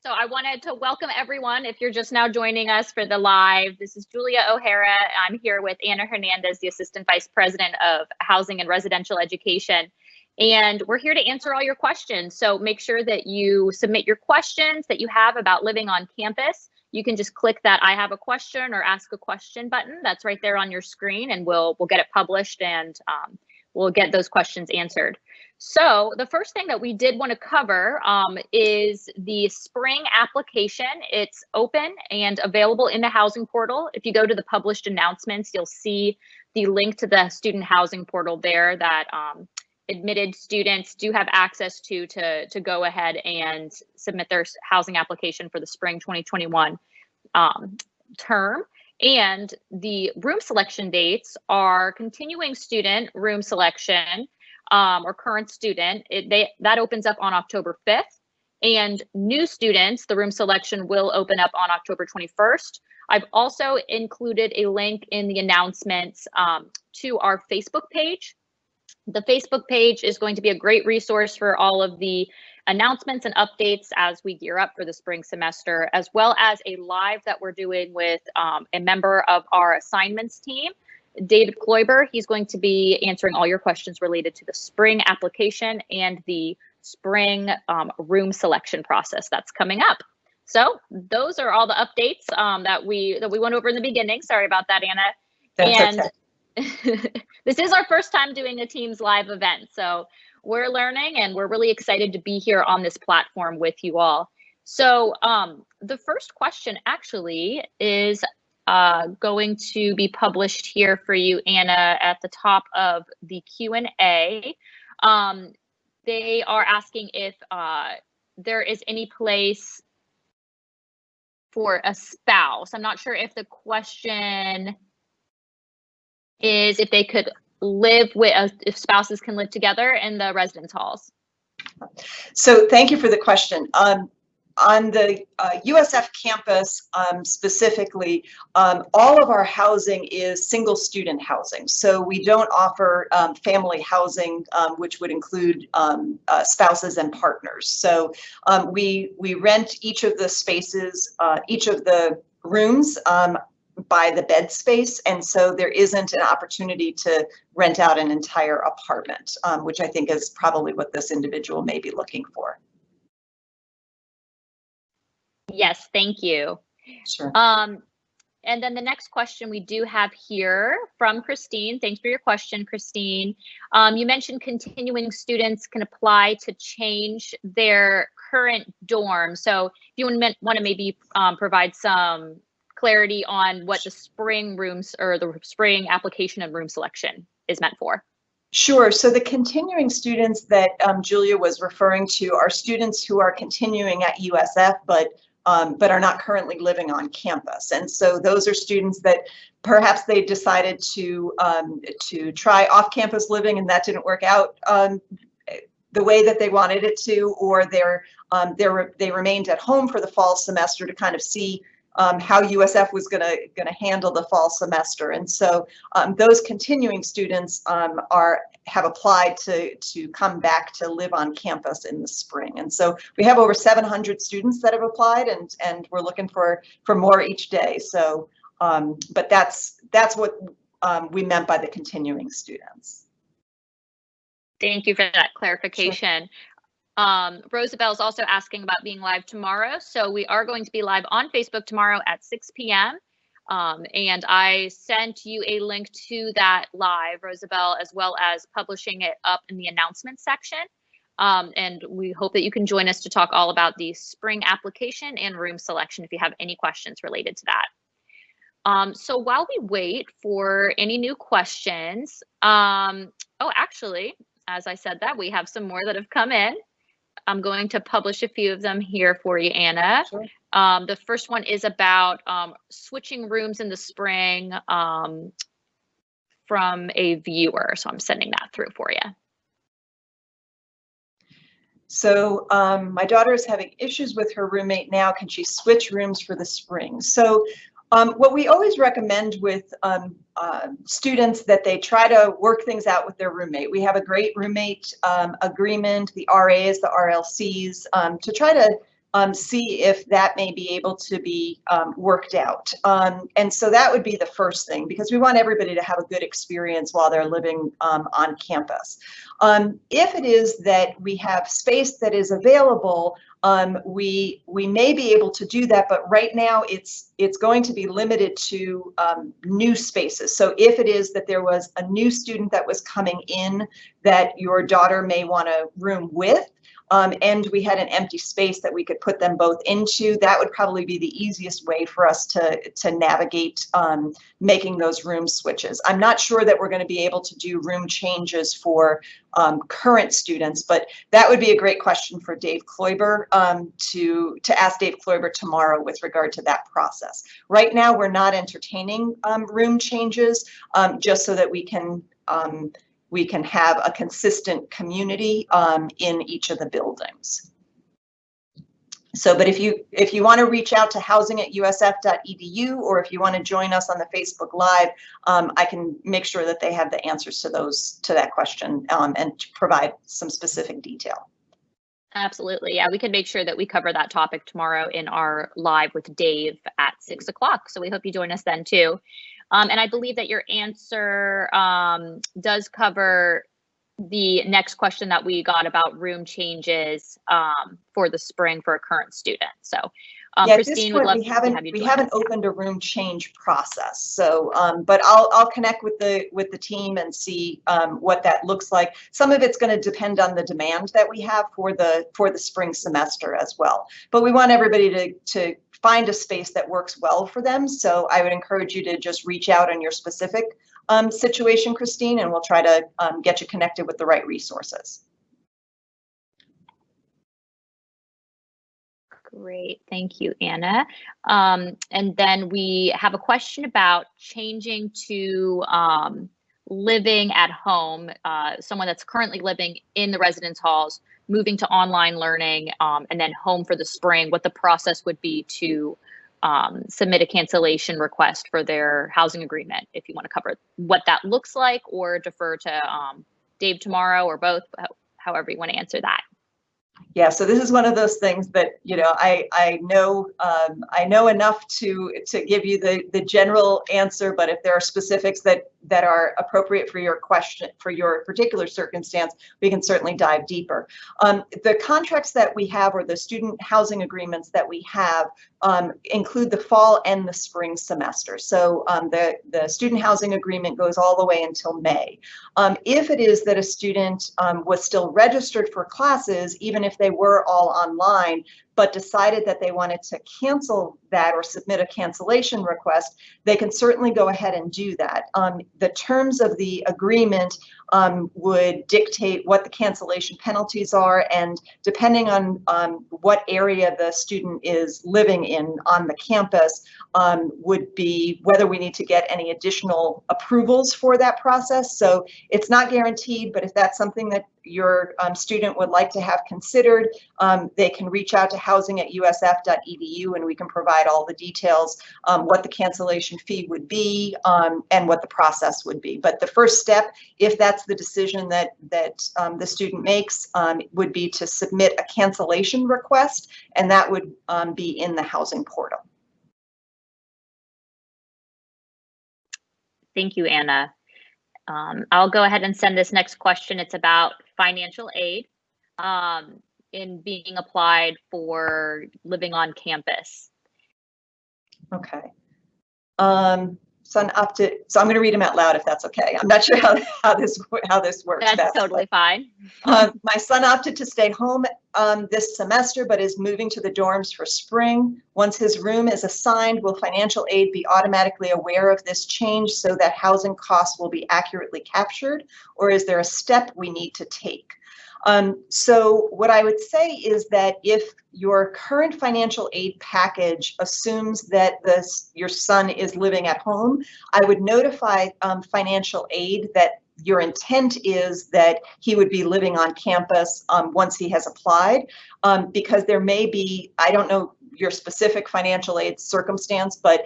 So I wanted to welcome everyone. If you're just now joining us for the live, this is Julia O'Hara. I'm here with Ana Hernandez, the Assistant Vice President of Housing and Residential Education. And we're here to answer all your questions. So make sure that you submit your questions that you have about living on campus. You can just click that I have a question or ask a question button. That's right there on your screen, and we'll get it published, and we'll get those questions answered. So the first thing that we did want to cover is the spring application. It's open and available in the housing portal. If you go to the published announcements, you'll see the link to the student housing portal there that admitted students do have access to go ahead and submit their housing application for the spring 2021 term. And the room selection dates are continuing student room selection or current student. That opens up on October 5th. And new students, the room selection will open up on October 21st. I've also included a link in the announcements to our Facebook page. The Facebook page is going to be a great resource for all of the announcements and updates as we gear up for the spring semester, as well as a live that we're doing with a member of our assignments team, David Kloiber. He's going to be answering all your questions related to the spring application and the spring room selection process that's coming up. So those are all the updates that we went over in the beginning. Sorry about that, Ana. That's okay. This is our first time doing a Teams live event, so we're learning and we're really excited to be here on this platform with you all. So the first question actually is going to be published here for you, Ana, at the top of the Q&A. They are asking if there is any place for a spouse. I'm not sure if the question is if they could live with, if spouses can live together in the residence halls. So thank you for the question. On the USF campus specifically, all of our housing is single student housing. So we don't offer family housing, which would include spouses and partners. So we rent each of the spaces, each of the rooms by the bed space, and so there isn't an opportunity to rent out an entire apartment, which I think is probably what this individual may be looking for. Yes, thank you. Sure. And then the next question we do have here from Christine. Thanks for your question, Christine. You mentioned continuing students can apply to change their current dorm. So if you want to maybe provide some clarity on what the spring rooms or the spring application and room selection is meant for. Sure. So the continuing students that Julia was referring to are students who are continuing at USF, but are not currently living on campus. And so those are students that perhaps they decided to try off-campus living and that didn't work out the way that they wanted it to, or they remained at home for the fall semester to kind of see how USF was going to handle the fall semester. And so those continuing students have applied to come back to live on campus in the spring. And so we have over 700 students that have applied, and we're looking for more each day. So, but that's what we meant by the continuing students. Thank you for that clarification. Sure. Rosabelle's also asking about being live tomorrow. So we are going to be live on Facebook tomorrow at 6 p.m. And I sent you a link to that live, Rosabelle, as well as publishing it up in the announcement section. And we hope that you can join us to talk all about the spring application and room selection if you have any questions related to that. So while we wait for any new questions, actually, as I said that, we have some more that have come in. I'm going to publish a few of them here for you, Ana. Sure. The first one is about switching rooms in the spring from a viewer. So I'm sending that through for you. So my daughter is having issues with her roommate now. Can she switch rooms for the spring? So what we always recommend with students that they try to work things out with their roommate. We have a great roommate agreement, the RAs, the RLCs, to try to see if that may be able to be worked out. And so that would be the first thing, because we want everybody to have a good experience while they're living on campus. If it is that we have space that is available, we may be able to do that, but right now it's going to be limited to new spaces. So if it is that there was a new student that was coming in that your daughter may want a room with, and we had an empty space that we could put them both into, that would probably be the easiest way for us to navigate making those room switches. I'm not sure that we're going to be able to do room changes for current students, but that would be a great question for Dave Kloiber to ask Dave Kloiber tomorrow with regard to that process. Right now, we're not entertaining room changes, just so that we can have a consistent community in each of the buildings. So, but if you want to reach out to housing@usf.edu, or if you want to join us on the Facebook Live, I can make sure that they have the answers to that question and provide some specific detail. Absolutely. Yeah, we can make sure that we cover that topic tomorrow in our live with Dave at 6 o'clock. So we hope you join us then too. And I believe that your answer does cover the next question that we got about room changes for the spring for a current student. So yeah, Christine, would love we haven't have you opened a room change process. So, but I'll connect with the team and see what that looks like. Some of it's going to depend on the demand that we have for the spring semester as well. But we want everybody to find a space that works well for them. So I would encourage you to just reach out on your specific situation, Christine, and we'll try to get you connected with the right resources. Great, thank you, Anna. And then we have a question about changing to living at home, someone that's currently living in the residence halls, moving to online learning, and then home for the spring, what the process would be to submit a cancellation request for their housing agreement, if you want to cover what that looks like, or defer to Dave tomorrow, or both, however you want to answer that. Yeah, so this is one of those things that, you know, I know enough to give you the general answer, but if there are specifics that are appropriate for your question, for your particular circumstance, we can certainly dive deeper. The contracts that we have, or the student housing agreements that we have, include the fall and the spring semester. So the student housing agreement goes all the way until May. If it is that a student was still registered for classes, even if they were all online, but decided that they wanted to cancel that or submit a cancellation request, they can certainly go ahead and do that. The terms of the agreement would dictate what the cancellation penalties are, and depending on what area the student is living in on the campus, would be whether we need to get any additional approvals for that process. So it's not guaranteed, but if that's something that your student would like to have considered, they can reach out to housing@usf.edu, and we can provide all the details, what the cancellation fee would be, and what the process would be. But the first step, if that's the decision that the student makes, would be to submit a cancellation request, and that would be in the housing portal. Thank you, Anna. I'll go ahead and send this next question. It's about financial aid in being applied for living on campus. Okay. So I'm going to read them out loud if that's okay. I'm not sure how this works. That's totally fine. My son opted to stay home this semester, but is moving to the dorms for spring. Once his room is assigned, will financial aid be automatically aware of this change so that housing costs will be accurately captured, or is there a step we need to take? So what I would say is that if your current financial aid package assumes that your son is living at home, I would notify financial aid that your intent is that he would be living on campus once he has applied, because there may be, I don't know your specific financial aid circumstance, but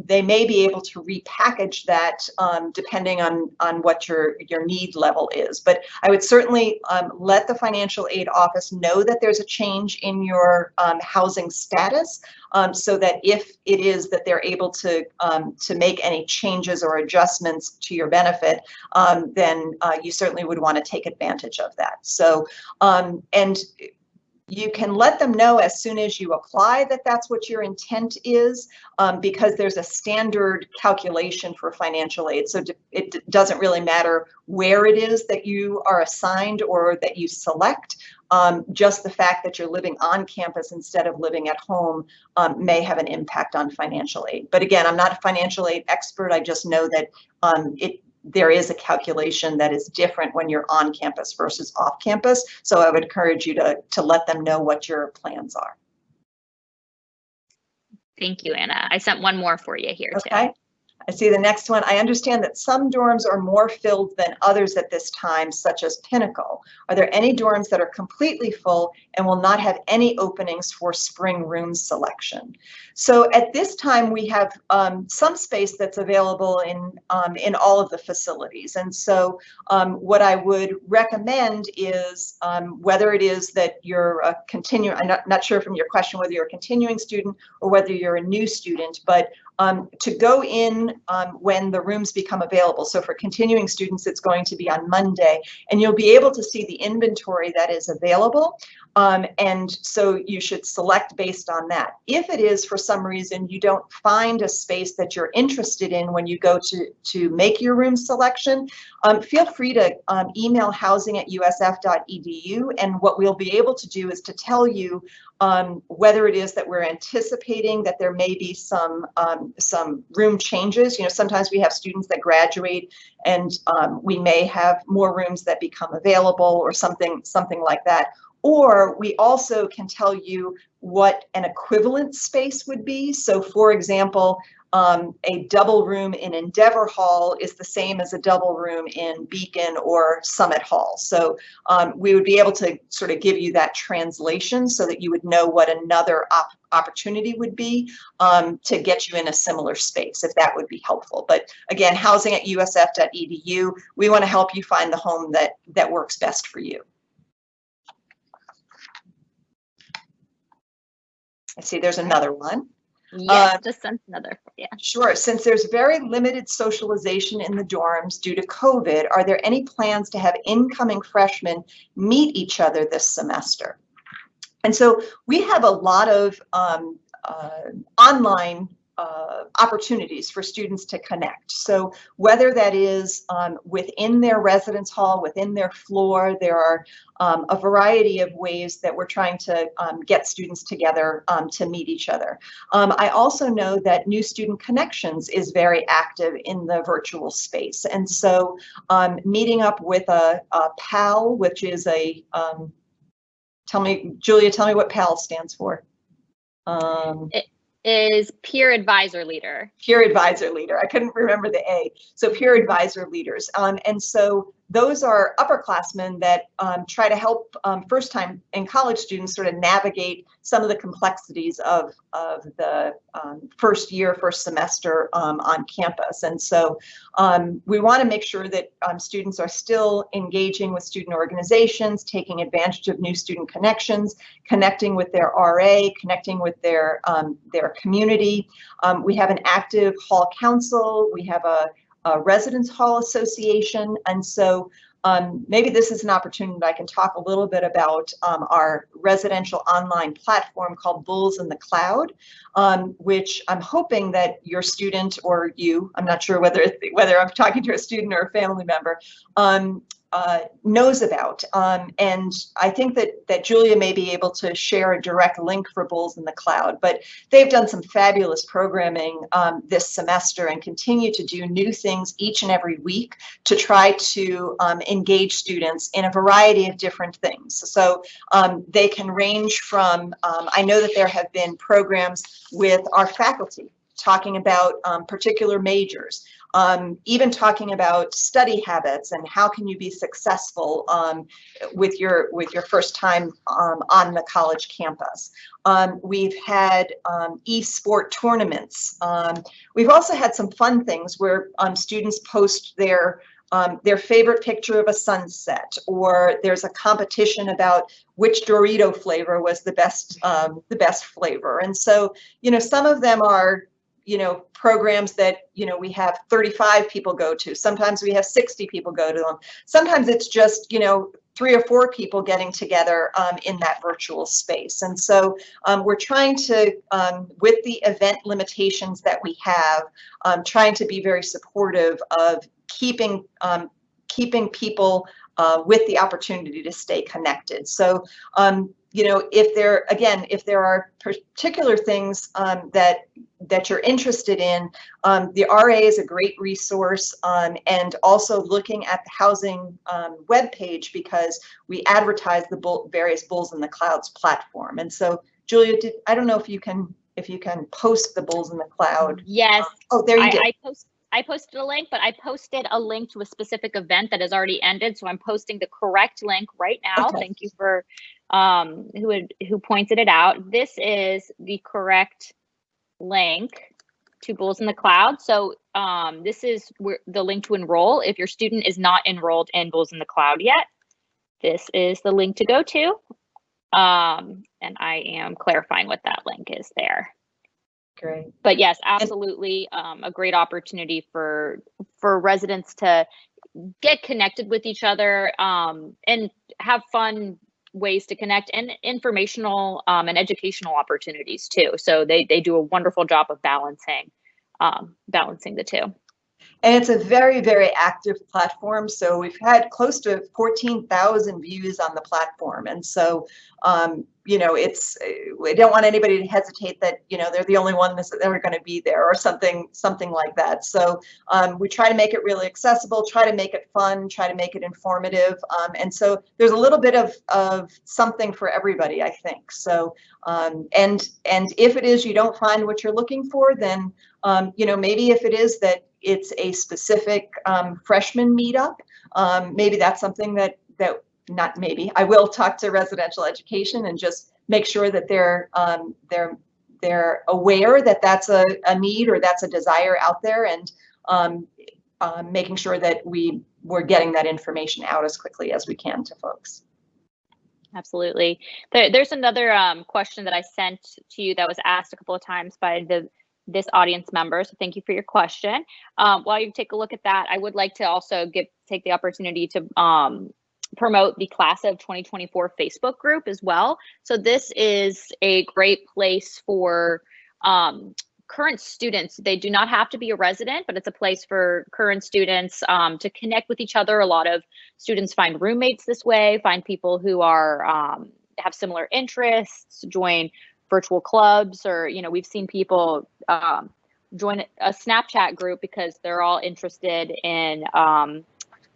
they may be able to repackage that depending on what your need level is. But I would certainly let the financial aid office know that there's a change in your housing status, so that if it is that they're able to make any changes or adjustments to your benefit, then you certainly would want to take advantage of that. So, and you can let them know as soon as you apply that that's what your intent is, because there's a standard calculation for financial aid. So it doesn't really matter where it is that you are assigned or that you select. Just the fact that you're living on campus instead of living at home may have an impact on financial aid. But again, I'm not a financial aid expert. I just know that there is a calculation that is different when you're on campus versus off campus. So I would encourage you to let them know what your plans are. Thank you, Anna. I sent one more for you here, okay. too. I see the next one. I understand that some dorms are more filled than others at this time, such as Pinnacle. Are there any dorms that are completely full and will not have any openings for spring room selection? So at this time, we have some space that's available in all of the facilities. And so what I would recommend is whether it is that you're a continuing, I'm not sure from your question whether you're a continuing student or whether you're a new student, but to go in when the rooms become available. So for continuing students, it's going to be on Monday, and you'll be able to see the inventory that is available. And so you should select based on that. If it is for some reason you don't find a space that you're interested in when you go to make your room selection, feel free to email housing@usf.edu, and what we'll be able to do is to tell you whether it is that we're anticipating that there may be some room changes. You know, sometimes we have students that graduate, and we may have more rooms that become available or something like that. Or we also can tell you what an equivalent space would be. So for example, a double room in Endeavor Hall is the same as a double room in Beacon or Summit Hall. So we would be able to sort of give you that translation so that you would know what another opportunity would be to get you in a similar space, if that would be helpful. But again, housing@usf.edu, we want to help you find the home that works best for you. I see there's another one. Yes, just sent another. Yeah. Sure. Since there's very limited socialization in the dorms due to COVID, are there any plans to have incoming freshmen meet each other this semester? And so we have a lot of online opportunities for students to connect. So whether that is within their residence hall, within their floor, there are a variety of ways that we're trying to get students together to meet each other. I also know that New Student Connections is very active in the virtual space. And so meeting up with a PAL, which is a, Julia, tell me what PAL stands for. It is peer advisor leader. Peer advisor leader. I couldn't remember the A. So peer advisor leaders. And so those are upperclassmen that try to help first-time in college students sort of navigate some of the complexities of the first semester on campus. And so we want to make sure that students are still engaging with student organizations, taking advantage of New Student Connections, connecting with their RA, connecting with their community. We have an active hall council. We have a residence hall association. And so maybe this is an opportunity that I can talk a little bit about our residential online platform called Bulls in the Cloud, which I'm hoping that your student or you, I'm not sure whether I'm talking to a student or a family member, knows about. And I think that Julia may be able to share a direct link for Bulls in the Cloud, but they've done some fabulous programming this semester and continue to do new things each and every week to try to engage students in a variety of different things. So they can range from, I know that there have been programs with our faculty talking about particular majors. even talking about study habits and how can you be successful with your first time on the college campus. We've had e-sport tournaments. We've also had some fun things where students post their favorite picture of a sunset, or there's a competition about which Dorito flavor was the best flavor. And so, some of them are, programs that, we have 35 people go to. Sometimes we have 60 people go to them. Sometimes it's just, 3 or 4 people getting together in that virtual space. And so we're trying to, with the event limitations that we have, trying to be very supportive of keeping people with the opportunity to stay connected. So, if there are particular things that you're interested in, the RA is a great resource, and also looking at the housing webpage, because we advertise the various Bulls in the Clouds platform. And so, Julia, I don't know if you can post the Bulls in the Cloud. Yes. Oh, there you go. I posted a link, but I posted a link to a specific event that has already ended. So I'm posting the correct link right now. Okay. Thank you for who pointed it out. This is the correct link to Bulls in the Cloud. So this is the link to enroll. If your student is not enrolled in Bulls in the Cloud yet, this is the link to go to. And I am clarifying what that link is there. Great. But yes, absolutely, a great opportunity for residents to get connected with each other, and have fun ways to connect, and informational and educational opportunities too. So they do a wonderful job of balancing the two. And it's a very, very active platform. So we've had close to 14,000 views on the platform. And so, we don't want anybody to hesitate that, they're the only one that are going to be there, or something like that. So we try to make it really accessible, try to make it fun, try to make it informative. And so there's a little bit of something for everybody, I think. So, and if it is you don't find what you're looking for, then, maybe if it is that it's a specific freshman meetup, maybe that's something that not maybe, I will talk to residential education and just make sure that they're aware that that's a need, or that's a desire out there, and making sure that we're getting that information out as quickly as we can to folks. Absolutely. There's another question that I sent to you that was asked a couple of times by this audience member. So thank you for your question. While you take a look at that, I would like to also take the opportunity to promote the Class of 2024 Facebook group as well. So this is a great place for current students. They do not have to be a resident, but it's a place for current students to connect with each other. A lot of students find roommates this way, find people who are have similar interests, join virtual clubs, or we've seen people join a Snapchat group because they're all interested in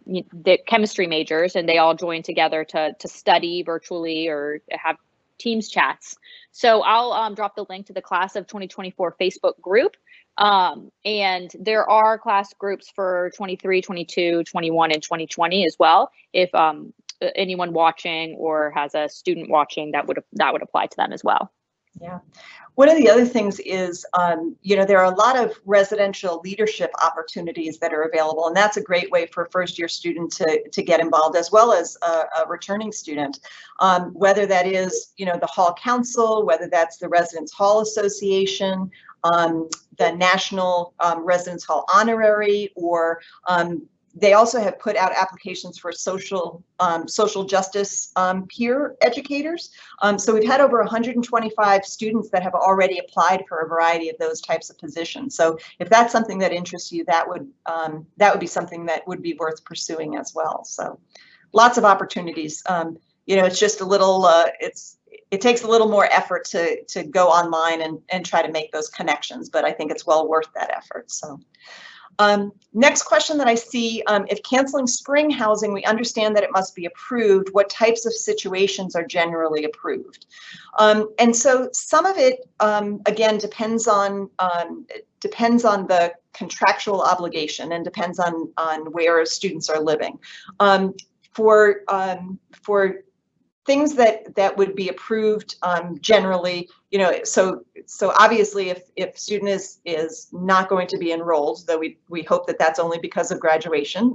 the chemistry majors, and they all join together to study virtually or have Teams chats. So I'll drop the link to the Class of 2024 Facebook group, and there are class groups for 23, 22, 21, and 2020 as well. If anyone watching or has a student watching, that would apply to them as well. Yeah. One of the other things is, there are a lot of residential leadership opportunities that are available, and that's a great way for a first-year student to get involved, as well as a returning student, whether that is, the Hall Council, whether that's the Residence Hall Association, the National Residence Hall Honorary, or they also have put out applications for social justice peer educators. So we've had over 125 students that have already applied for a variety of those types of positions. So if that's something that interests you, that would be something that would be worth pursuing as well. So lots of opportunities. It's just a little, it takes a little more effort to go online and try to make those connections, but I think it's well worth that effort. So. Next question that I see, if canceling spring housing, we understand that it must be approved. What types of situations are generally approved? And so some of it, again, depends on the contractual obligation and depends on where students are living. For things that would be approved, generally, you know, so obviously if student is not going to be enrolled, though we hope that that's only because of graduation,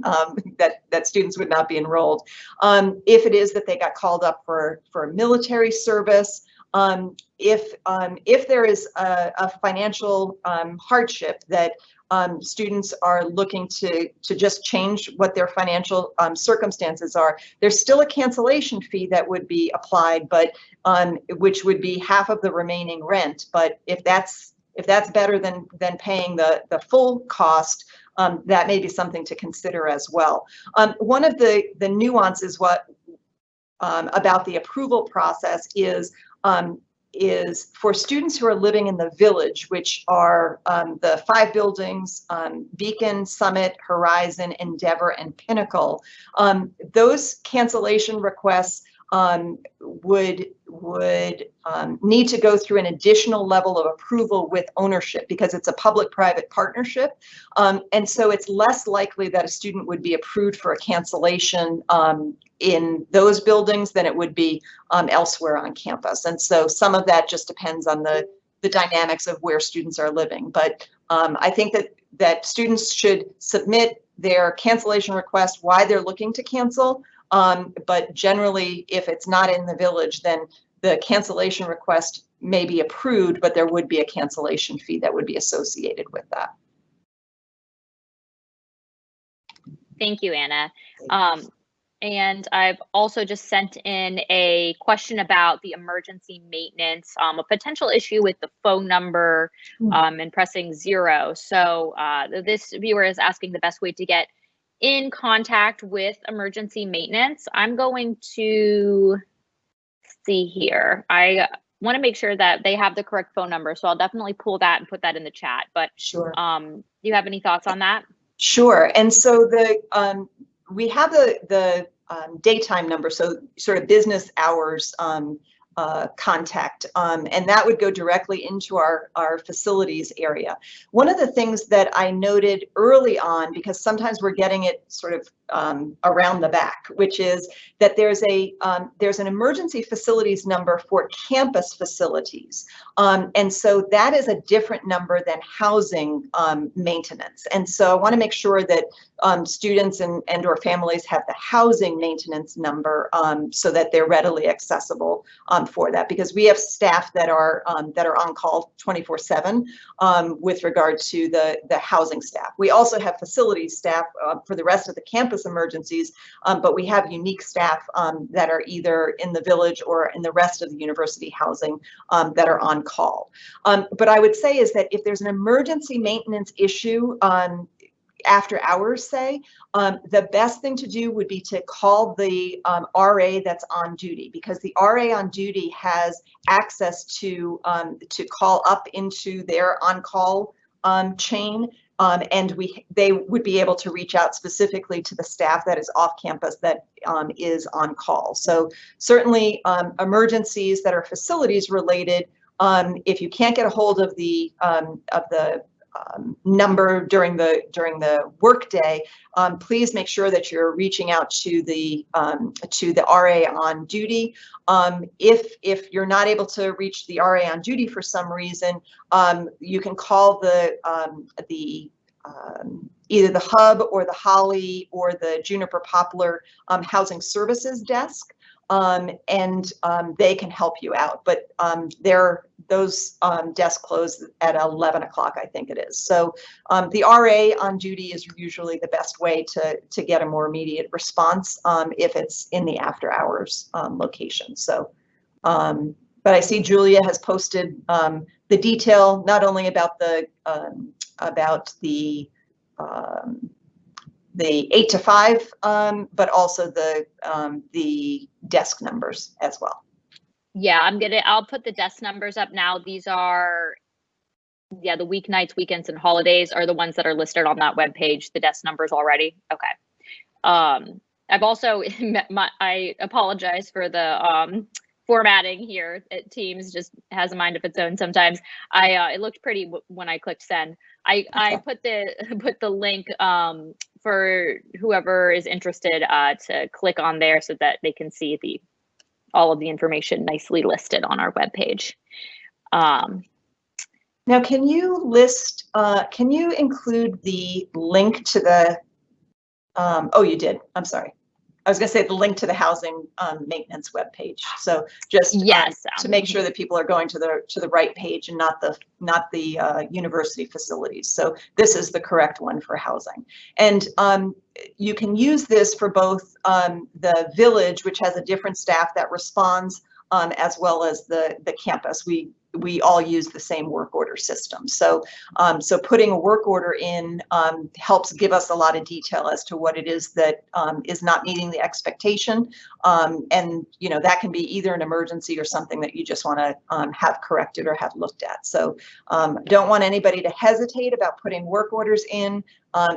that students would not be enrolled. If it is that they got called up for military service, if there is a financial hardship that students are looking to just change what their financial circumstances are, there's still a cancellation fee that would be applied, but which would be half of the remaining rent. But if that's better than paying the full cost, that may be something to consider as well. One of the nuances about the approval process is for students who are living in the village, which are the 5 buildings, Beacon, Summit, Horizon, Endeavor, and Pinnacle. Those cancellation requests would need to go through an additional level of approval with ownership because it's a public-private partnership. And so it's less likely that a student would be approved for a cancellation in those buildings than it would be elsewhere on campus. And so some of that just depends on the dynamics of where students are living. But I think that students should submit their cancellation request, why they're looking to cancel. But generally, if it's not in the village, then the cancellation request may be approved, but there would be a cancellation fee that would be associated with that. Thank you, Anna. And I've also just sent in a question about the emergency maintenance, a potential issue with the phone number and pressing 0. So this viewer is asking the best way to get in contact with emergency maintenance. I'm going to see here. I want to make sure that they have the correct phone number, so I'll definitely pull that and put that in the chat. But sure. Do you have any thoughts on that? Sure. And so we have the daytime number, so sort of business hours contact, and that would go directly into our facilities area. One of the things that I noted early on, because sometimes we're getting it sort of around the back, which is that there's an emergency facilities number for campus facilities, and so that is a different number than housing maintenance. And so I want to make sure that students and or families have the housing maintenance number so that they're readily accessible for that, because we have staff that are on call 24/7 with regard to the housing staff. We also have facilities staff for the rest of the campus emergencies, but we have unique staff that are either in the village or in the rest of the university housing that are on call. But I would say is that if there's an emergency maintenance issue after hours, say, the best thing to do would be to call the RA that's on duty, because the RA on duty has access to call up into their on-call chain, and they would be able to reach out specifically to the staff that is off campus that is on call. So certainly emergencies that are facilities related, if you can't get a hold of the number during the workday, please make sure that you're reaching out to the RA on duty. If you're not able to reach the RA on duty for some reason, you can call either the Hub or the Holly or the Juniper Poplar Housing Services desk, and they can help you out. But those desks close at 11 o'clock, I think it is. So the RA on duty is usually the best way to get a more immediate response if it's in the after hours location. So, but I see Julia has posted the detail not only about the 8 to 5, but also the desk numbers as well. Yeah, I'll put the desk numbers up now. These are Yeah, the weeknights, weekends, and holidays are the ones that are listed on that webpage, the desk numbers already. Okay. I've also, I apologize for the formatting here. Teams just has a mind of its own sometimes. It looked pretty when I clicked send. I put the link for whoever is interested to click on there so that they can see all of the information nicely listed on our webpage. Now, can you include the link to the, oh, you did, I'm sorry. I was going to say the link to the housing maintenance webpage. So just yes, to make sure that people are going to the right page and not the university facilities. So this is the correct one for housing. And you can use this for both the village, which has a different staff that responds, as well as the campus. We all use the same work order system. So so putting a work order in helps give us a lot of detail as to what it is that is not meeting the expectation. And that can be either an emergency or something that you just want to have corrected or have looked at. So don't want anybody to hesitate about putting work orders in.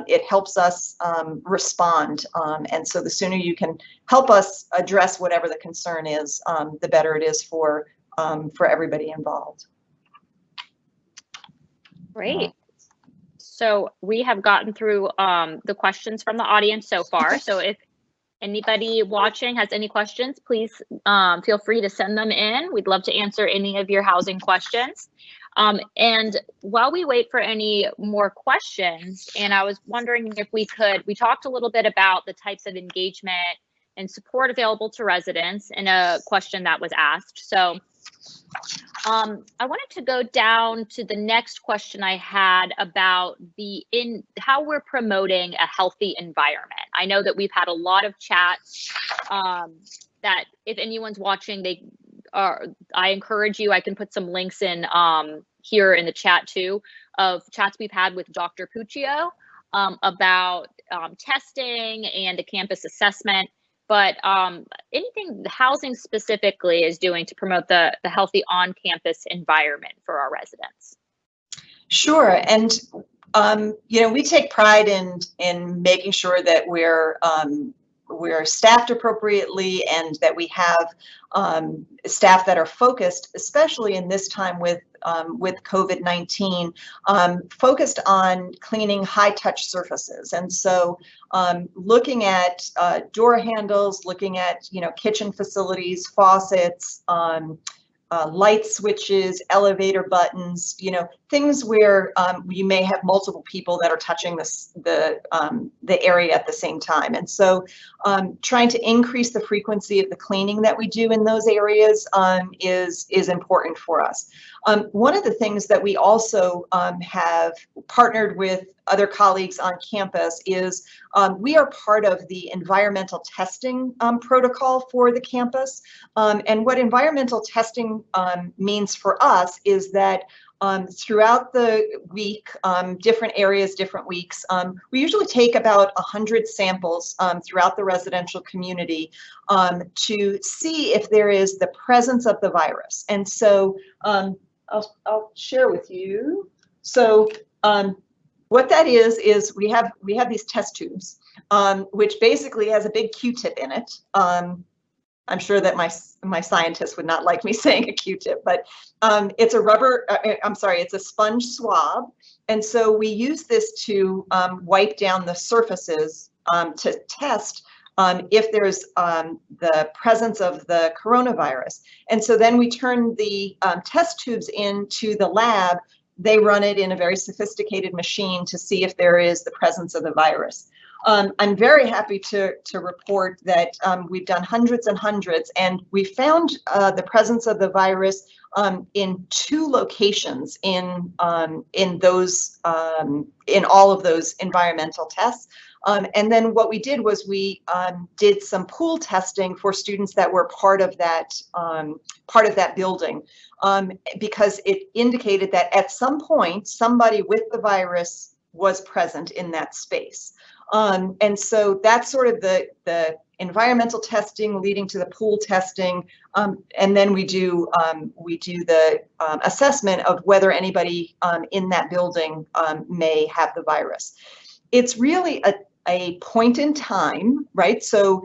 It helps us respond. And so the sooner you can help us address whatever the concern is, the better it is for everybody involved. Great. So we have gotten through the questions from the audience so far. So if anybody watching has any questions, please feel free to send them in. We'd love to answer any of your housing questions. And while we wait for any more questions, and I was wondering if we talked a little bit about the types of engagement and support available to residents in a question that was asked. So I wanted to go down to the next question I had about how we're promoting a healthy environment. I know that we've had a lot of chats that if anyone's watching, I encourage you, I can put some links in here in the chat too, of chats we've had with Dr. Puccio about testing and a campus assessment. But anything the housing specifically is doing to promote the healthy on-campus environment for our residents? Sure, and we take pride in making sure that we're staffed appropriately and that we have staff that are focused, especially in this time with COVID-19, focused on cleaning high-touch surfaces. And so looking at door handles, looking at kitchen facilities, faucets, light switches, elevator buttons, things where you may have multiple people that are touching the area at the same time. And so trying to increase the frequency of the cleaning that we do in those areas is important for us. One of the things that we also have partnered with other colleagues on campus is we are part of the environmental testing protocol for the campus. And what environmental testing means for us is that throughout the week, different areas, different weeks, we usually take about 100 samples throughout the residential community to see if there is the presence of the virus. And so I'll share with you. So what that is we have these test tubes, which basically has a big Q-tip in it. I'm sure that my scientists would not like me saying a Q-tip, but it's a it's a sponge swab. And so we use this to wipe down the surfaces to test if there's the presence of the coronavirus. And so then we turn the test tubes into the lab. They run it in a very sophisticated machine to see if there is the presence of the virus. I'm very happy to report that we've done hundreds and hundreds, and we found the presence of the virus in 2 locations in those in all of those environmental tests. And then what we did was we did some pool testing for students that were part of that building, because it indicated that at some point somebody with the virus was present in that space. And so that's sort of the environmental testing leading to the pool testing, and then we do the assessment of whether anybody in that building may have the virus. It's really a point in time, right? So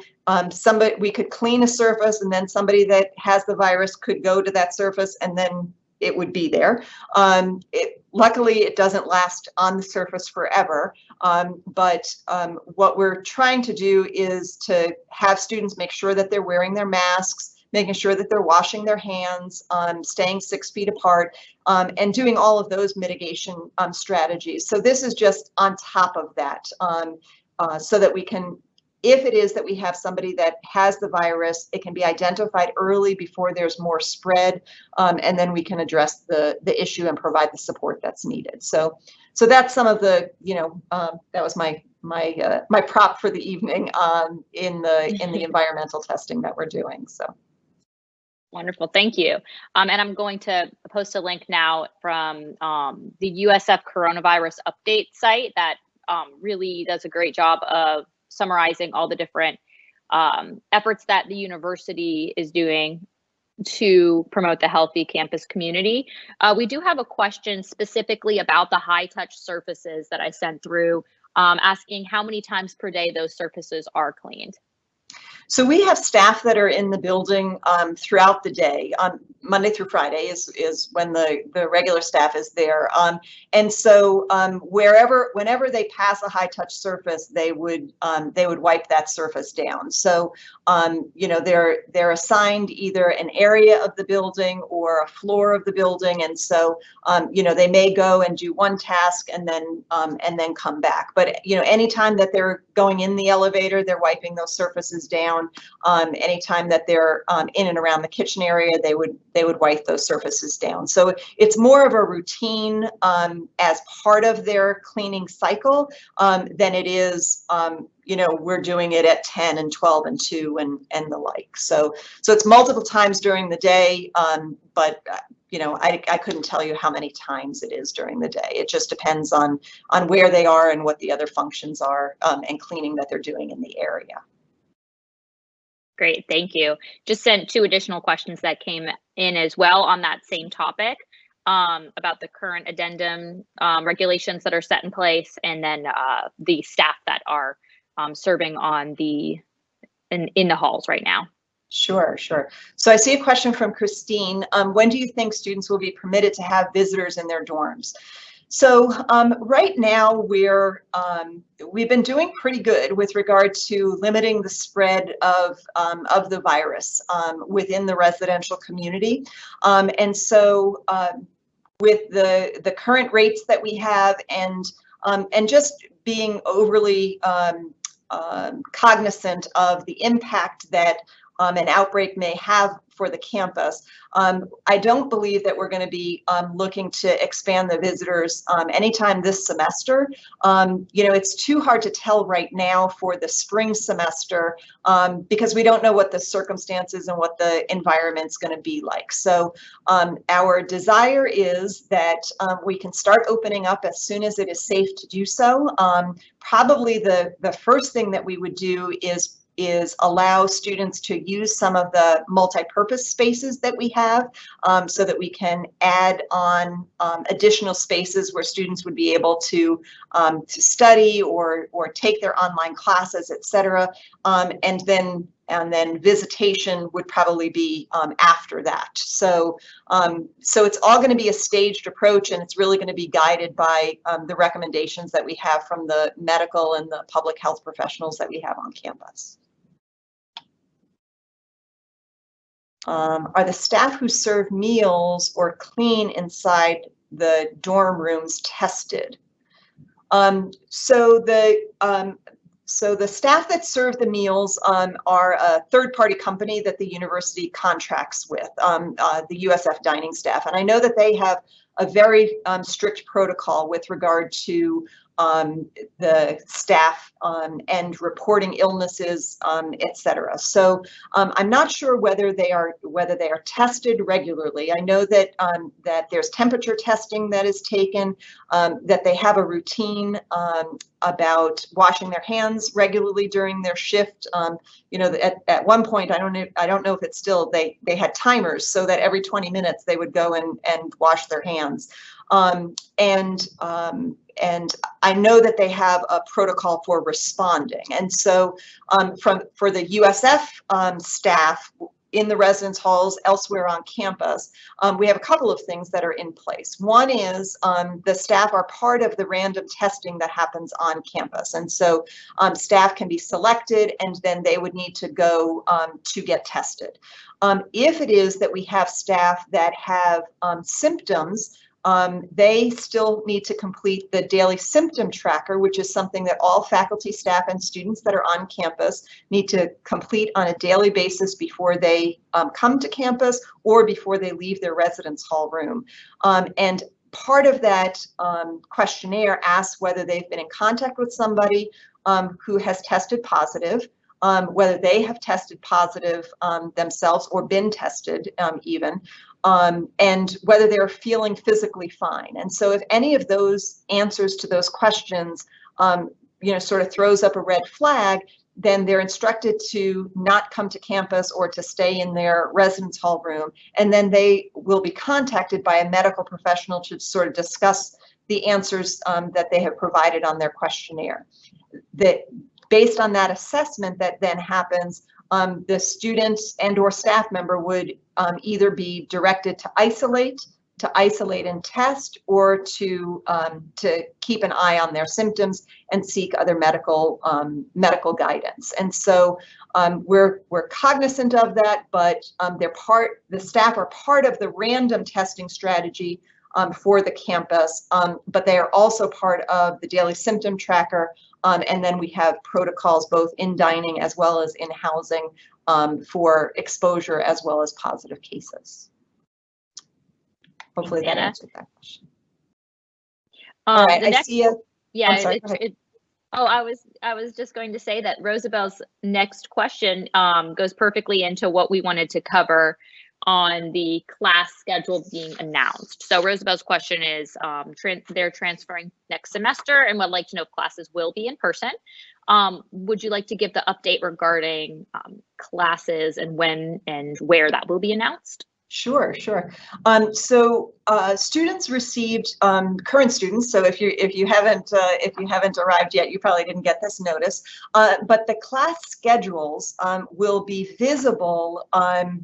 we could clean a surface, and then somebody that has the virus could go to that surface, and then it would be there. Luckily, it doesn't last on the surface forever. But what we're trying to do is to have students make sure that they're wearing their masks, making sure that they're washing their hands, staying 6 feet apart, and doing all of those mitigation strategies. So this is just on top of that, so that we can, if it is that we have somebody that has the virus, it can be identified early before there's more spread, and then we can address the issue and provide the support that's needed. So that's some of the, that was my prop for the evening in the environmental testing that we're doing. So. Wonderful, thank you. And I'm going to post a link now from the USF coronavirus update site that really does a great job of summarizing all the different efforts that the university is doing to promote the healthy campus community. We do have a question specifically about the high touch surfaces that I sent through, asking how many times per day those surfaces are cleaned. So we have staff that are in the building throughout the day. Monday through Friday is when the regular staff is there. And so whenever they pass a high touch surface, they would wipe that surface down. So they're assigned either an area of the building or a floor of the building, and so they may go and do one task and then come back. But anytime that they're going in the elevator, they're wiping those surfaces down. Anytime that they're in and around the kitchen area, they would wipe those surfaces down. So it's more of a routine as part of their cleaning cycle than it is we're doing it at 10 and 12 and 2 and the like. So it's multiple times during the day, but I couldn't tell you how many times it is during the day. It just depends on where they are and what the other functions are and cleaning that they're doing in the area. Great, thank you. Just sent 2 additional questions that came in as well on that same topic about the current addendum regulations that are set in place, and then the staff that are serving in the halls right now. Sure. So I see a question from Christine. When do you think students will be permitted to have visitors in their dorms? So right now we've been doing pretty good with regard to limiting the spread of the virus within the residential community, and so with the current rates that we have and just being overly cognizant of the impact that an outbreak may have for the campus, I don't believe that we're going to be looking to expand the visitors anytime this semester. It's too hard to tell right now for the spring semester because we don't know what the circumstances and what the environment's going to be like. So our desire is that we can start opening up as soon as it is safe to do so. Probably the first thing that we would do is allow students to use some of the multi-purpose spaces that we have so that we can add on additional spaces where students would be able to study or take their online classes, etc. And then visitation would probably be after that. So it's all going to be a staged approach, and it's really going to be guided by the recommendations that we have from the medical and the public health professionals that we have on campus. Are the staff who serve meals or clean inside the dorm rooms tested? So the staff that serve the meals are a third-party company that the university contracts with, the USF dining staff. And I know that they have a very strict protocol with regard to the staff and reporting illnesses, etc. So I'm not sure whether they are tested regularly. I know that that there's temperature testing that is taken, that they have a routine about washing their hands regularly during their shift. You know, at one point, I don't know if it's still, they had timers so that every 20 minutes they would go and wash their hands. And I know that they have a protocol for responding. And so for the USF staff in the residence halls elsewhere on campus, we have a couple of things that are in place. One is the staff are part of the random testing that happens on campus. And so staff can be selected and then they would need to go to get tested. If it is that we have staff that have symptoms, they still need to complete the daily symptom tracker, which is something that all faculty, staff, and students that are on campus need to complete on a daily basis before they come to campus or before they leave their residence hall room. And part of that questionnaire asks whether they've been in contact with somebody who has tested positive, whether they have tested positive themselves or been tested even, and whether they're feeling physically fine. And so if any of those answers to those questions, you know, sort of throws up a red flag, then they're instructed to not come to campus or to stay in their residence hall room. And then they will be contacted by a medical professional to sort of discuss the answers that they have provided on their questionnaire. Based on that assessment that then happens, the students and or staff member would either be directed to isolate and test, or to keep an eye on their symptoms and seek other medical guidance. And so we're cognizant of that, but the staff are part of the random testing strategy for the campus, but they are also part of the daily symptom tracker. And then we have protocols both in dining as well as in housing for exposure as well as positive cases. Hopefully that answered that question. All right, I see you. Yeah, I was just going to say that Rosabel's next question goes perfectly into what we wanted to cover on the class schedule being announced. So Rosabel's question is, they're transferring next semester and would like to know if classes will be in person. Would you like to give the update regarding classes and when and where that will be announced? Sure. So students received, current students. So if you haven't arrived yet, you probably didn't get this notice. But the class schedules will be visible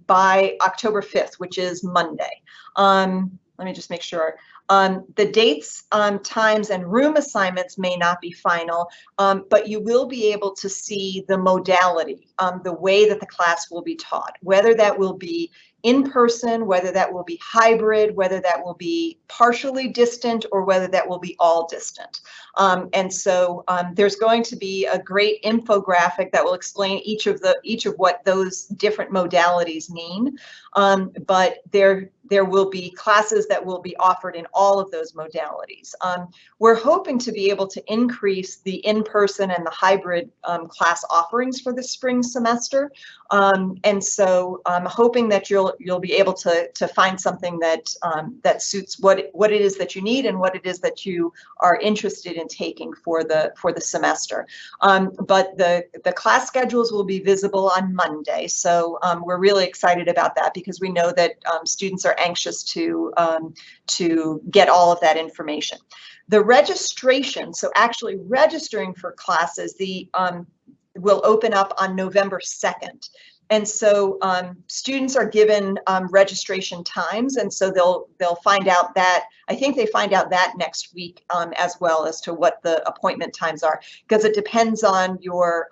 by October 5th, which is Monday. Let me just make sure. The dates, times, and room assignments may not be final, but you will be able to see the modality, the way that the class will be taught, whether that will be in person, whether that will be hybrid, whether that will be partially distant, or whether that will be all distant. And so there's going to be a great infographic that will explain each of what those different modalities mean. But there will be classes that will be offered in all of those modalities. We're hoping to be able to increase the in-person and the hybrid class offerings for the spring semester. And so I'm hoping that you'll be able to find something that suits what it is that you need and what it is that you are interested in taking for the semester. But the class schedules will be visible on Monday. So we're really excited about that because we know that students are anxious to get all of that information. The registration, so actually registering for classes, will open up on November 2nd. And so students are given registration times, and so they'll find out that, I think they find out that next week as well as to what the appointment times are, because it depends on your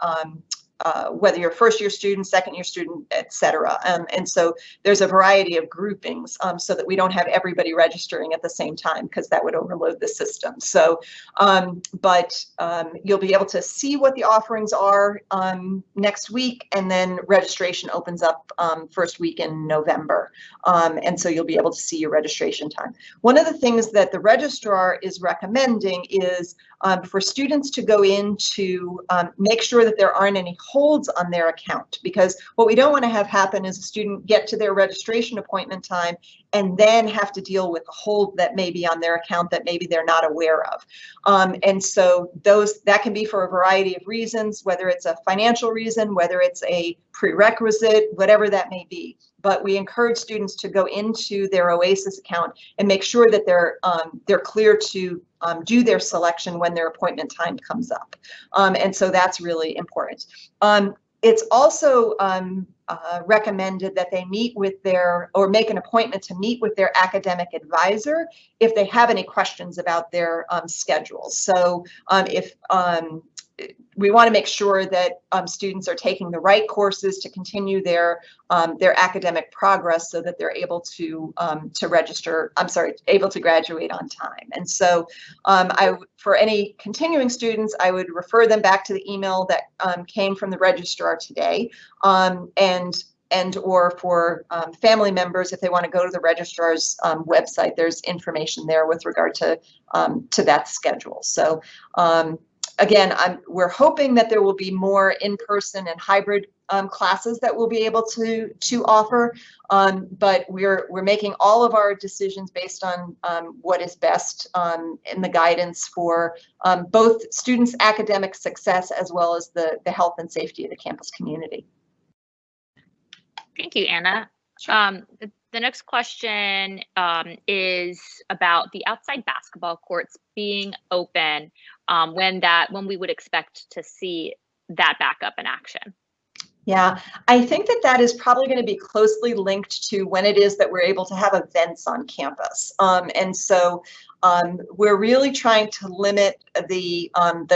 whether you're a first-year student, second-year student, et cetera. And so there's a variety of groupings so that we don't have everybody registering at the same time, because that would overload the system. So, you'll be able to see what the offerings are next week, and then registration opens up first week in November. And so you'll be able to see your registration time. One of the things that the registrar is recommending is for students to go in to make sure that there aren't any holds on their account, because what we don't want to have happen is a student get to their registration appointment time and then have to deal with a hold that may be on their account that maybe they're not aware of. And so that can be for a variety of reasons, whether it's a financial reason, whether it's a prerequisite, whatever that may be. But we encourage students to go into their OASIS account and make sure that they're clear to do their selection when their appointment time comes up. And so that's really important. It's also recommended that they meet with or make an appointment to meet with their academic advisor if they have any questions about their schedule. So we want to make sure that students are taking the right courses to continue their academic progress so that they're able to able to graduate on time. And so for any continuing students, I would refer them back to the email that came from the registrar today, or for family members, if they want to go to the registrar's website, there's information there with regard to that schedule. So again, we're hoping that there will be more in-person and hybrid classes that we'll be able to offer, but we're making all of our decisions based on what is best in the guidance for both students' academic success as well as the health and safety of the campus community. Thank you, Anna. Sure. The next question is about the outside basketball courts being open, when we would expect to see that back up in action. Yeah, I think that is probably going to be closely linked to when it is that we're able to have events on campus. And so we're really trying to limit the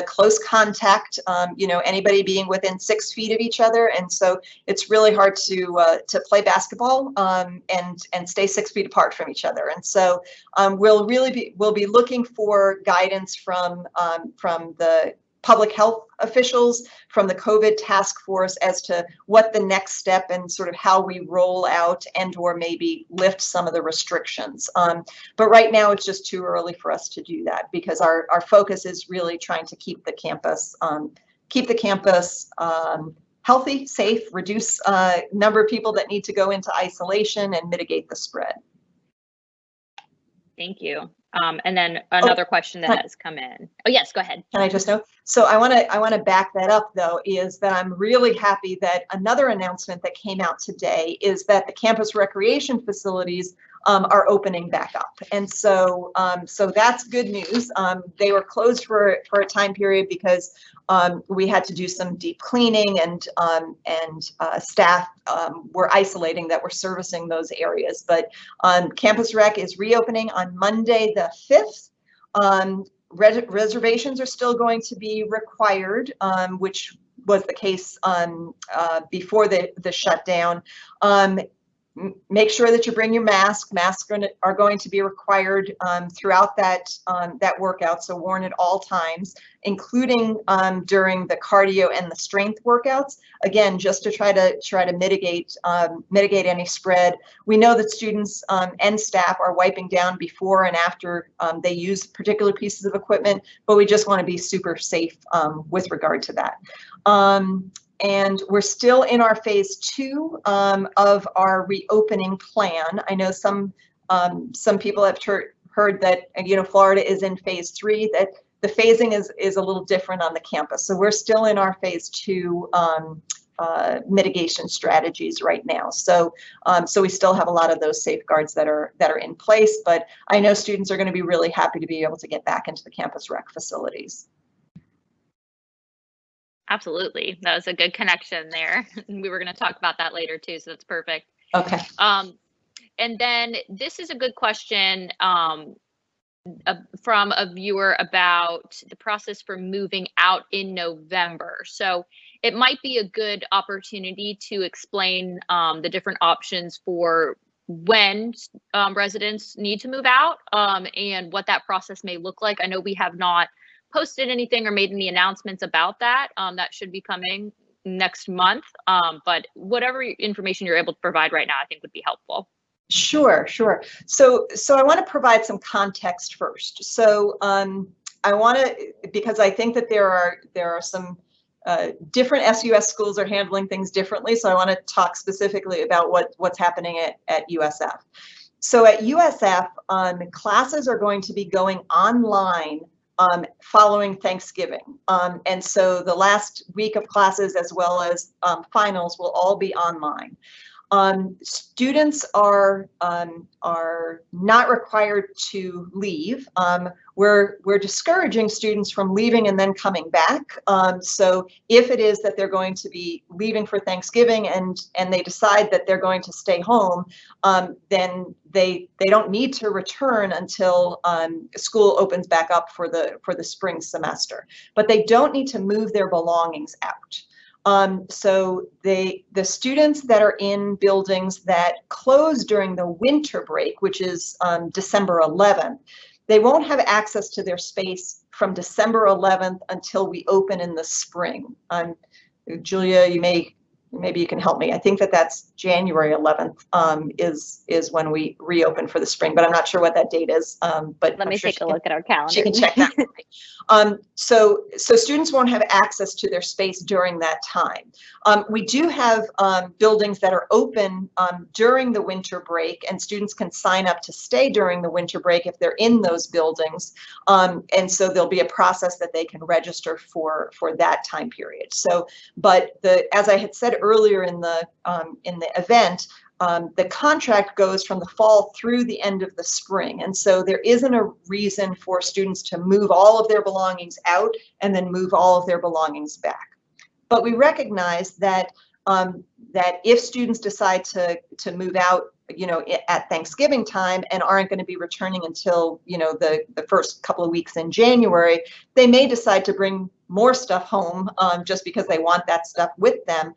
close contact, anybody being within 6 feet of each other. And so it's really hard to play basketball and stay 6 feet apart from each other. And so we'll be looking for guidance from the public health officials, from the COVID task force, as to what the next step and sort of how we roll out or maybe lift some of the restrictions. But right now it's just too early for us to do that, because our focus is really trying to keep the campus healthy, safe, reduce number of people that need to go into isolation, and mitigate the spread. Thank you. And then another question that has come in. Oh, yes, go ahead. Can I just know? So I want to back that up, though, is that I'm really happy that another announcement that came out today is that the campus recreation facilities are opening back up. And so that's good news. They were closed for a time period because we had to do some deep cleaning, and staff were isolating that were servicing those areas. But campus rec is reopening on Monday the 5th. Reservations are still going to be required, which was the case before the shutdown. Make sure that you bring your mask. Masks are going to be required throughout that workout, so worn at all times, including during the cardio and the strength workouts. Again, just to try to mitigate any spread. We know that students and staff are wiping down before and after they use particular pieces of equipment, but we just want to be super safe with regard to that. And we're still in our phase 2 of our reopening plan. I know some people have heard that Florida is in phase 3. That the phasing is a little different on the campus. So we're still in our phase 2 mitigation strategies right now. So we still have a lot of those safeguards that are in place. But I know students are going to be really happy to be able to get back into the campus rec facilities. Absolutely. That was a good connection there. We were going to talk about that later too, so that's perfect. Okay. And then this is a good question from a viewer about the process for moving out in November. So it might be a good opportunity to explain the different options for when residents need to move out and what that process may look like. I know we have not posted anything or made any announcements about that. That should be coming next month. But whatever information you're able to provide right now, I think would be helpful. Sure, sure. So I want to provide some context first. So I want to, because I think that there are some different SUS schools are handling things differently. So I want to talk specifically about what's happening at USF. So at USF, classes are going to be going online following Thanksgiving. And so the last week of classes as well as finals will all be online. Students are not required to leave. We're discouraging students from leaving and then coming back. So if it is that they're going to be leaving for Thanksgiving and they decide that they're going to stay home, then they don't need to return until school opens back up for the spring semester. But they don't need to move their belongings out. So the students that are in buildings that close during the winter break, which is December 11th, they won't have access to their space from December 11th until we open in the spring. Julia, maybe you can help me. I think that's January 11th is when we reopen for the spring, but I'm not sure what that date is. But let me take a look at our calendar. She can check that for me. So students won't have access to their space during that time. We do have buildings that are open during the winter break, and students can sign up to stay during the winter break if they're in those buildings. And so there'll be a process that they can register for that time period. So, but as I had said earlier in the event, the contract goes from the fall through the end of the spring. And so there isn't a reason for students to move all of their belongings out and then move all of their belongings back. But we recognize that that if students decide to move out, at Thanksgiving time and aren't going to be returning until, the first couple of weeks in January, they may decide to bring more stuff home just because they want that stuff with them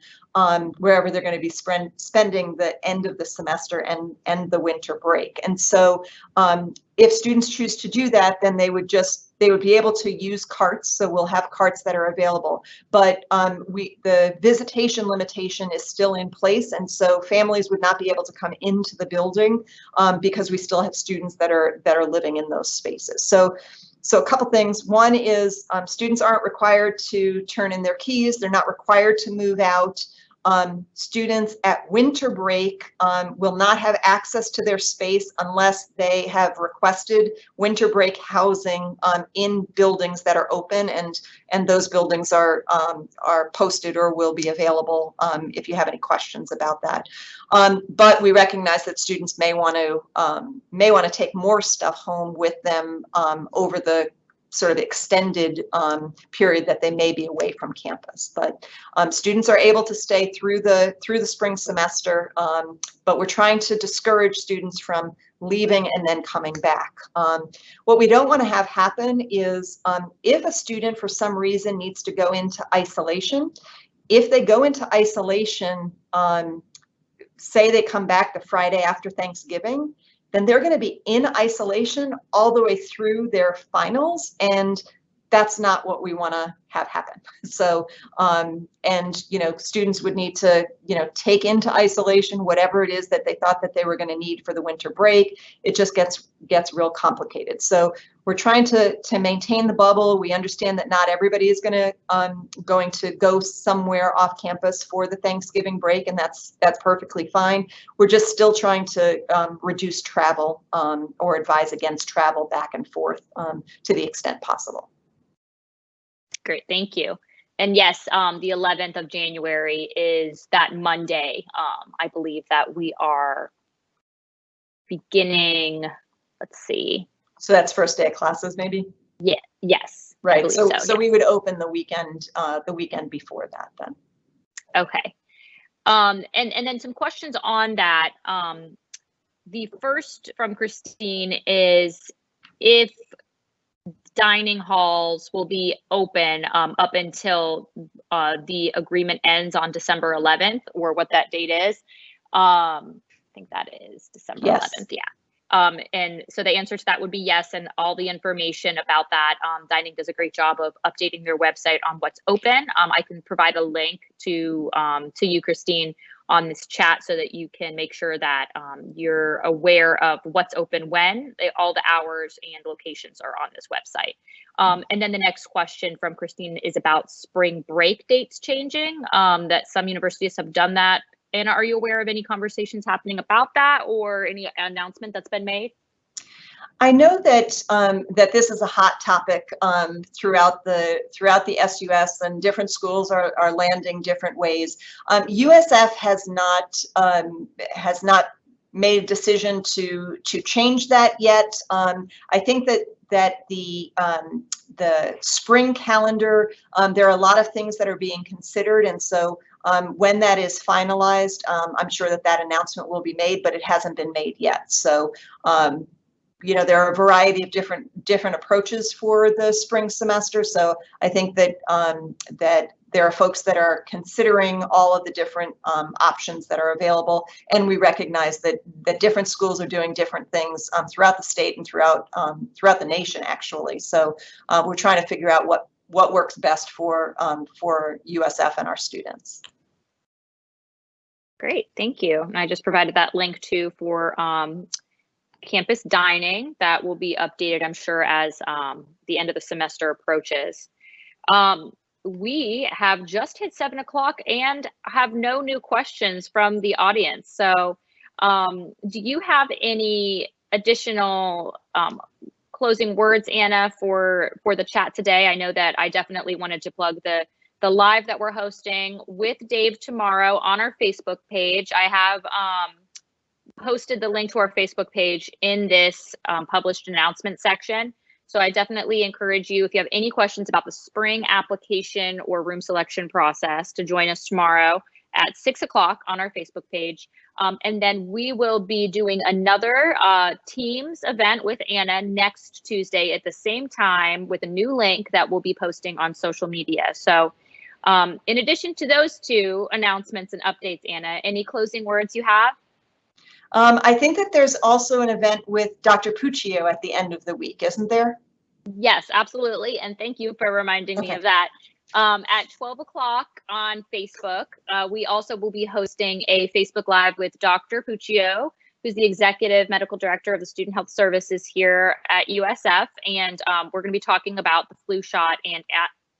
wherever they're going to be spending the end of the semester and the winter break. And so if students choose to do that, then they would be able to use carts. So we'll have carts that are available, but the visitation limitation is still in place. And so families would not be able to come into the building because we still have students that are living in those spaces. So a couple things. One is students aren't required to turn in their keys. They're not required to move out. Students at winter break will not have access to their space unless they have requested winter break housing in buildings that are open, and those buildings are posted or will be available if you have any questions about that. But we recognize that students may want to take more stuff home with them over the sort of extended period that they may be away from campus. But students are able to stay through the spring semester, but we're trying to discourage students from leaving and then coming back. What we don't want to have happen is if a student for some reason needs to go into isolation, if they go into isolation, say they come back the Friday after Thanksgiving, then they're going to be in isolation all the way through their finals, and that's not what we want to have happen. So, and students would need to, take into isolation whatever it is that they thought that they were going to need for the winter break. It just gets real complicated. So we're trying to maintain the bubble. We understand that not everybody is going to go somewhere off campus for the Thanksgiving break, and that's perfectly fine. We're just still trying to reduce travel or advise against travel back and forth to the extent possible. Great, thank you. And yes, the 11th of January is that Monday. I believe that we are beginning, let's see. So that's first day of classes, maybe? Yeah, yes. Right, so yes. We would open the weekend before that then. Okay. And then some questions on that. The first from Christine is, if dining halls will be open up until the agreement ends on December 11th, or what that date is. I think that is December 11th. Yeah. And so the answer to that would be yes. And all the information about that, Dining does a great job of updating their website on what's open. I can provide a link to you, Christine, on this chat so that you can make sure that you're aware of what's open when. All the hours and locations are on this website. And then the next question from Christine is about spring break dates changing, that some universities have done that. Anna, are you aware of any conversations happening about that, or any announcement that's been made? I know that that this is a hot topic throughout the SUS, and different schools are landing different ways. USF has not made a decision to change that yet. I think that the spring calendar, there are a lot of things that are being considered, and so when that is finalized, I'm sure that announcement will be made, but it hasn't been made yet. So you know, there are a variety of different approaches for the spring semester. So I think that that there are folks that are considering all of the different options that are available, and we recognize that different schools are doing different things throughout the state and throughout the nation, actually. So we're trying to figure out what works best for USF and our students. Great, thank you. And I just provided that link too for campus dining that will be updated, I'm sure, as the end of the semester approaches. We have just hit 7 o'clock and have no new questions from the audience. So do you have any additional closing words, Anna, for the chat today? I know that I definitely wanted to plug the live that we're hosting with Dave tomorrow on our Facebook page. I have posted the link to our Facebook page in this published announcement section. So I definitely encourage you, if you have any questions about the spring application or room selection process, to join us tomorrow at 6 o'clock on our Facebook page. And then we will be doing another Teams event with Anna next Tuesday at the same time, with a new link that we'll be posting on social media. So in addition to those two announcements and updates, Anna, any closing words you have? I think that there's also an event with Dr. Puccio at the end of the week, isn't there? Yes, absolutely. And thank you for reminding me of that. At 12 o'clock on Facebook, we also will be hosting a Facebook Live with Dr. Puccio, who's the Executive Medical Director of the Student Health Services here at USF. And we're going to be talking about the flu shot and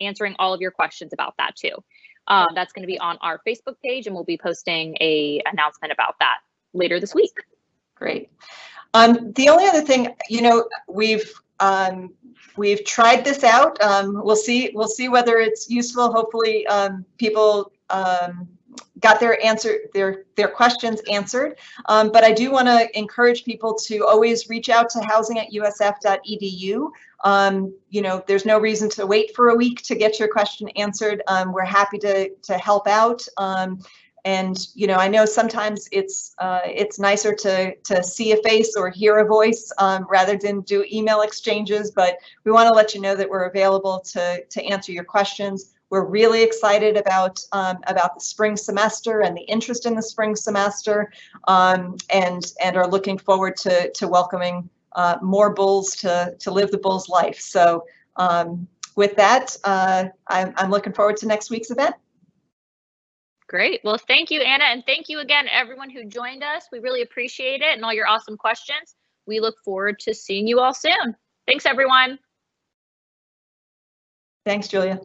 answering all of your questions about that too. That's going to be on our Facebook page, and we'll be posting an announcement about that later this week. Great. The only other thing, you know, we've tried this out. We'll see whether it's useful. Hopefully, people got their questions answered. But I do want to encourage people to always reach out to housing@usf.edu. You know, there's no reason to wait for a week to get your question answered. We're happy to help out. And you know, I know sometimes it's nicer to see a face or hear a voice rather than do email exchanges. But we want to let you know that we're available to answer your questions. We're really excited about the spring semester and the interest in the spring semester, and are looking forward to welcoming more Bulls to live the Bulls life. So with that, I'm looking forward to next week's event. Great. Well, thank you, Anna. And thank you again, everyone who joined us. We really appreciate it, and all your awesome questions. We look forward to seeing you all soon. Thanks, everyone. Thanks, Julia.